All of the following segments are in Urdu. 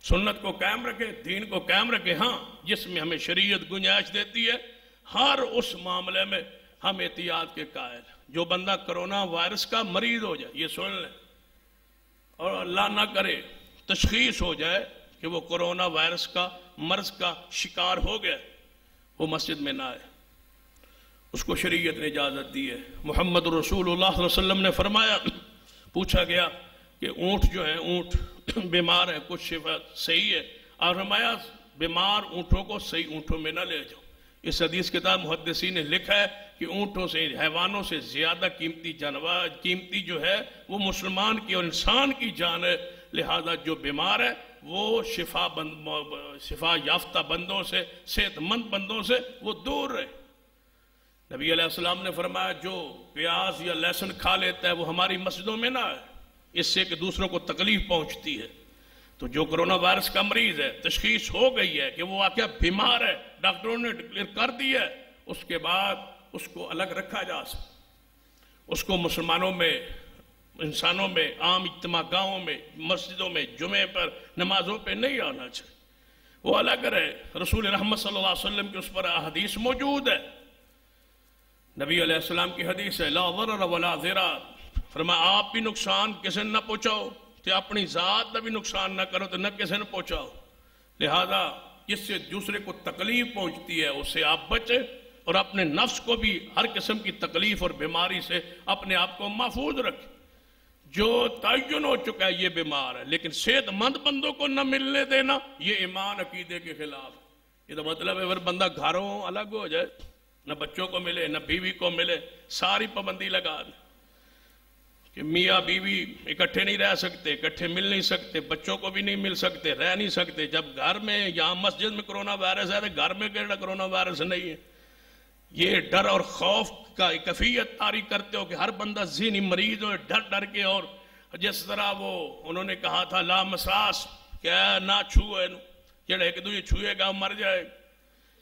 سنت کو قائم رکھیں، دین کو قائم رکھیں، ہاں جس میں ہمیں شریعت گنجائش دیتی ہے ہر اس معاملے میں ہم احتیاط کے قائل۔ جو بندہ کرونا وائرس کا مریض ہو جائے، یہ سن لیں، اور اللہ نہ کرے تشخیص ہو جائے کہ وہ کرونا وائرس کا مرض کا شکار ہو گیا، وہ مسجد میں نہ آئے، اس کو شریعت نے اجازت دی ہے۔ محمد رسول اللہ صلی اللہ علیہ وسلم نے فرمایا، پوچھا گیا کہ اونٹ جو ہیں، اونٹ بیمار ہے، کچھ شفا صحیح ہے، اور فرمایا بیمار اونٹوں کو صحیح اونٹوں میں نہ لے جاؤ۔ اس حدیث کتاب محدثین نے لکھا ہے کہ اونٹوں سے، حیوانوں سے زیادہ قیمتی جانور، قیمتی جو ہے وہ مسلمان کی اور انسان کی جان ہے، لہذا جو بیمار ہے وہ شفا یافتہ بندوں سے، صحت مند بندوں سے وہ دور رہے۔ نبی علیہ السلام نے فرمایا جو پیاز یا لہسن کھا لیتا ہے وہ ہماری مسجدوں میں نہ آئے، اس سے کہ دوسروں کو تکلیف پہنچتی ہے۔ تو جو کرونا وائرس کا مریض ہے، تشخیص ہو گئی ہے کہ وہ واقعہ بیمار ہے، ڈاکٹروں نے ڈکلیئر کر دیا ہے، اس کے بعد اس کو الگ رکھا جا سکتا، اس کو مسلمانوں میں، انسانوں میں، عام اجتماع گاہوں میں، مسجدوں میں، جمعے پر، نمازوں پہ نہیں آنا چاہیے، وہ الگ رہے۔ رسول رحمت صلی اللہ علیہ وسلم کی اس پر حدیث موجود ہے، نبی علیہ السلام کی حدیث ہے، لا ضرر ولا ضرار، فرمایا آپ بھی نقصان کسی نے نہ پہنچاؤ، کہ اپنی ذات کا بھی نقصان نہ کرو تو نہ کسی نے پہنچاؤ، لہذا جس سے دوسرے کو تکلیف پہنچتی ہے اس سے آپ بچیں، اور اپنے نفس کو بھی ہر قسم کی تکلیف اور بیماری سے اپنے آپ کو محفوظ رکھیں۔ جو تعین ہو چکا ہے یہ بیمار ہے، لیکن صحت مند بندوں کو نہ ملنے دینا، یہ ایمان عقیدے کے خلاف ہے۔ یہ تو مطلب ہے اگر بندہ گھروں الگ ہو جائے، نہ بچوں کو ملے نہ بیوی کو ملے، ساری پابندی لگا دے کہ میاں بیوی اکٹھے نہیں رہ سکتے، اکٹھے مل نہیں سکتے، بچوں کو بھی نہیں مل سکتے، رہ نہیں سکتے۔ جب گھر میں، یہاں مسجد میں کرونا وائرس ہے تو گھر میں کیڑا کرونا وائرس نہیں ہے؟ یہ ڈر اور خوف کا کیفیت طاری کرتے ہو کہ ہر بندہ ذہنی مریض ہو، ڈر ڈر کے، اور جس طرح وہ انہوں نے کہا تھا لا مساس، کہ نہ چھوئے، جڑا ایک دوسرے چھوئے گا مر جائے۔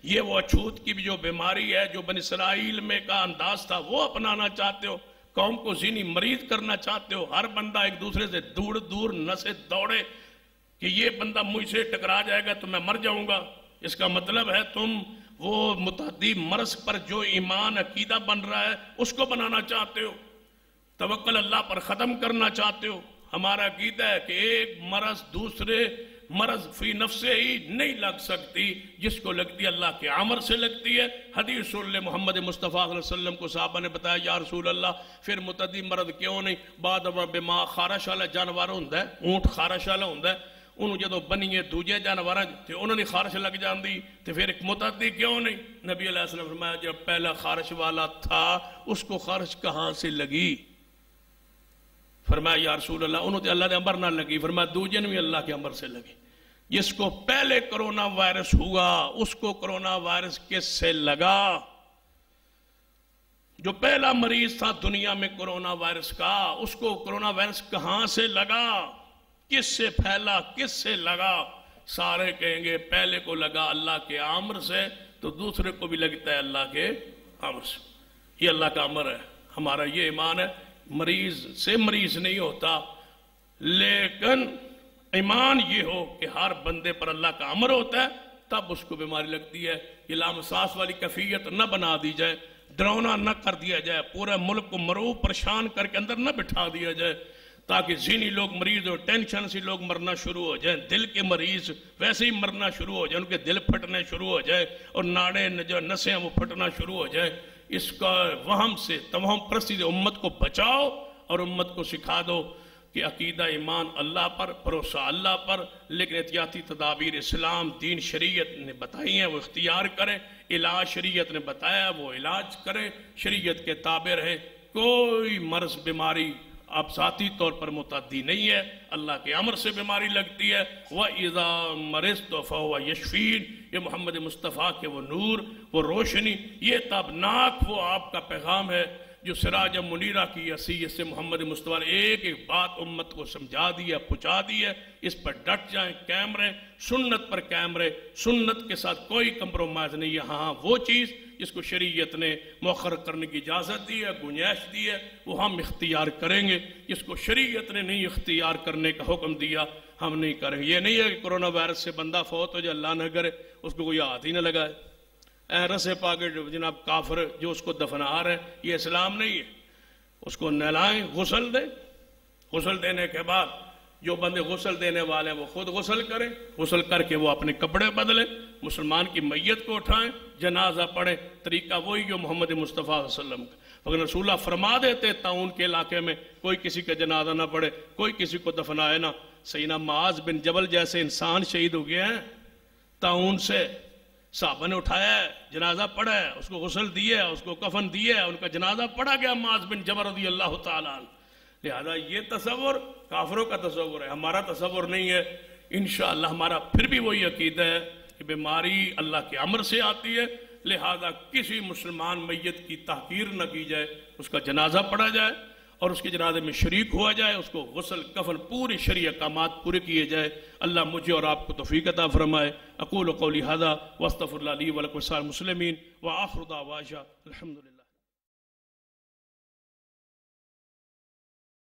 یہ وہ اچھوت کی بھی جو بیماری ہے، جو بنی اسرائیل میں کا انداز تھا، وہ اپنانا چاہتے ہو، قوم کو ذہنی مریض کرنا چاہتے ہو، ہر بندہ ایک دوسرے سے دور دور نہ سے دوڑے کہ یہ بندہ مجھ سے ٹکرا جائے گا تو میں مر جاؤں گا۔ اس کا مطلب ہے تم وہ متعدی مرض پر جو ایمان عقیدہ بن رہا ہے اس کو بنانا چاہتے ہو، توکل اللہ پر ختم کرنا چاہتے ہو۔ ہمارا عقیدہ ہے کہ ایک مرض دوسرے مرض فی نفسے ہی نہیں لگ سکتی، جس کو لگتی ہے اللہ کے امر سے لگتی ہے۔ حدیث سن لے، محمد مصطفیٰ صلی اللہ علیہ وسلم کو صحابہ نے بتایا یا رسول اللہ پھر متعدی مرض کیوں نہیں؟ بعد بما خارش والا جانور ہوتا ہے، اونٹ خارش والا ہوتا ہے، انہوں جدو بنیے دوجے جانور تے انہوں نے خارش لگ جاندی، تو پھر ایک متعدی کیوں نہیں؟ نبی علیہ السلام فرمایا جب پہلا خارش والا تھا اس کو خارش کہاں سے لگی؟ فرمایا یا رسول اللہ انہوں تے اللہ دے امر نہ لگی، فرمایا دوجے نے بھی اللہ کے امر سے لگی۔ جس کو پہلے کرونا وائرس ہوا اس کو کرونا وائرس کس سے لگا؟ جو پہلا مریض تھا دنیا میں کرونا وائرس کا، اس کو کرونا وائرس کہاں سے لگا؟ کس سے پھیلا؟ کس سے لگا؟ سارے کہیں گے پہلے کو لگا اللہ کے امر سے، تو دوسرے کو بھی لگتا ہے اللہ کے امر سے۔ یہ اللہ کا امر ہے، ہمارا یہ ایمان ہے۔ مریض سے مریض نہیں ہوتا، لیکن ایمان یہ ہو کہ ہر بندے پر اللہ کا امر ہوتا ہے، تب اس کو بیماری لگتی ہے۔ یہ لامساس والی کیفیت نہ بنا دی جائے، ڈراؤنا نہ کر دیا جائے، پورے ملک کو مرعوب پریشان کر کے اندر نہ بٹھا دیا جائے، تاکہ ذہنی لوگ مریض ہو، ٹینشن سے لوگ مرنا شروع ہو جائیں، دل کے مریض ویسے ہی مرنا شروع ہو جائیں، ان کے دل پھٹنے شروع ہو جائیں، اور ناڑے جو نسیں وہ پھٹنا شروع ہو جائیں۔ اس کا وہم سے، توہم پرستی سے امت کو بچاؤ، اور امت کو سکھا دو کہ عقیدہ ایمان اللہ پر، بھروسہ اللہ پر، لیکن احتیاطی تدابیر اسلام دین شریعت نے بتائی ہیں وہ اختیار کریں، علاج شریعت نے بتایا وہ علاج کریں، شریعت کے تابع رہے۔ کوئی مرض بیماری اب ذاتی طور پر متعدی نہیں ہے، اللہ کے امر سے بیماری لگتی ہے۔ وَإِذَا مَرِضْتُ فَهُوَ يَشْفِينِ، یہ محمد مصطفیٰ کے وہ نور، وہ روشنی، یہ تابناک وہ آپ کا پیغام ہے جو سراج منیرہ کی حیثیت سے محمد مصطفیٰ نے ایک ایک بات امت کو سمجھا دی ہے، پہنچا دی ہے۔ اس پر ڈٹ جائیں، قائم رہیں، سنت پر قائم رہیں، سنت کے ساتھ کوئی کمپرومائز نہیں ہے۔ ہاں وہ چیز جس کو شریعت نے مؤخر کرنے کی اجازت دی ہے، گنجائش دی ہے، وہ ہم اختیار کریں گے۔ جس کو شریعت نے نہیں اختیار کرنے کا حکم دیا، ہم نہیں کریں گے۔ یہ نہیں ہے کہ کرونا وائرس سے بندہ فوت ہو جائے، اللہ نہ کرے، اس کو کوئی ہاتھ ہی نہ لگائے، رسے پا کے جناب کافر جو اس کو دفنا رہے ہیں، یہ اسلام نہیں ہے۔ اس کو نہلائیں، غسل دیں، غسل دینے کے بعد جو بندے غسل دینے والے ہیں وہ خود غسل کریں، غسل کر کے وہ اپنے کپڑے بدلیں، مسلمان کی میت کو اٹھائیں، جنازہ پڑھیں، طریقہ وہی جو محمد مصطفیٰ صلی اللہ علیہ وسلم کا۔ اگر رسول اللہ فرما دیتے طاعون کے علاقے میں کوئی کسی کا جنازہ نہ پڑھے، کوئی کسی کو دفنائے نہ، سیدنا معاذ بن جبل جیسے انسان شہید ہو گئے ہیں طاعون سے، صحابہ نے اٹھایا ہے، جنازہ پڑھا ہے، اس کو غسل دیا ہے، اس کو کفن دیا ہے، ان کا جنازہ پڑھا گیا معاذ بن جبل رضی اللہ تعالیٰ عنہ۔ لہذا یہ تصور کافروں کا تصور ہے، ہمارا تصور نہیں ہے۔ انشاءاللہ ہمارا پھر بھی وہی عقیدہ ہے کہ بیماری اللہ کے امر سے آتی ہے، لہذا کسی مسلمان میت کی تحقیر نہ کی جائے، اس کا جنازہ پڑھا جائے اور اس کے جنازے میں شریک ہوا جائے، اس کو غسل کفن پوری شرعی احکامات پورے کیے جائے۔ اللہ مجھے اور آپ کو توفیق عطا فرمائے۔ اقول قولی ھذا واستغفر اللہ لی ولکم ولسائر المسلمین وآخر دعوانا الحمدللہ۔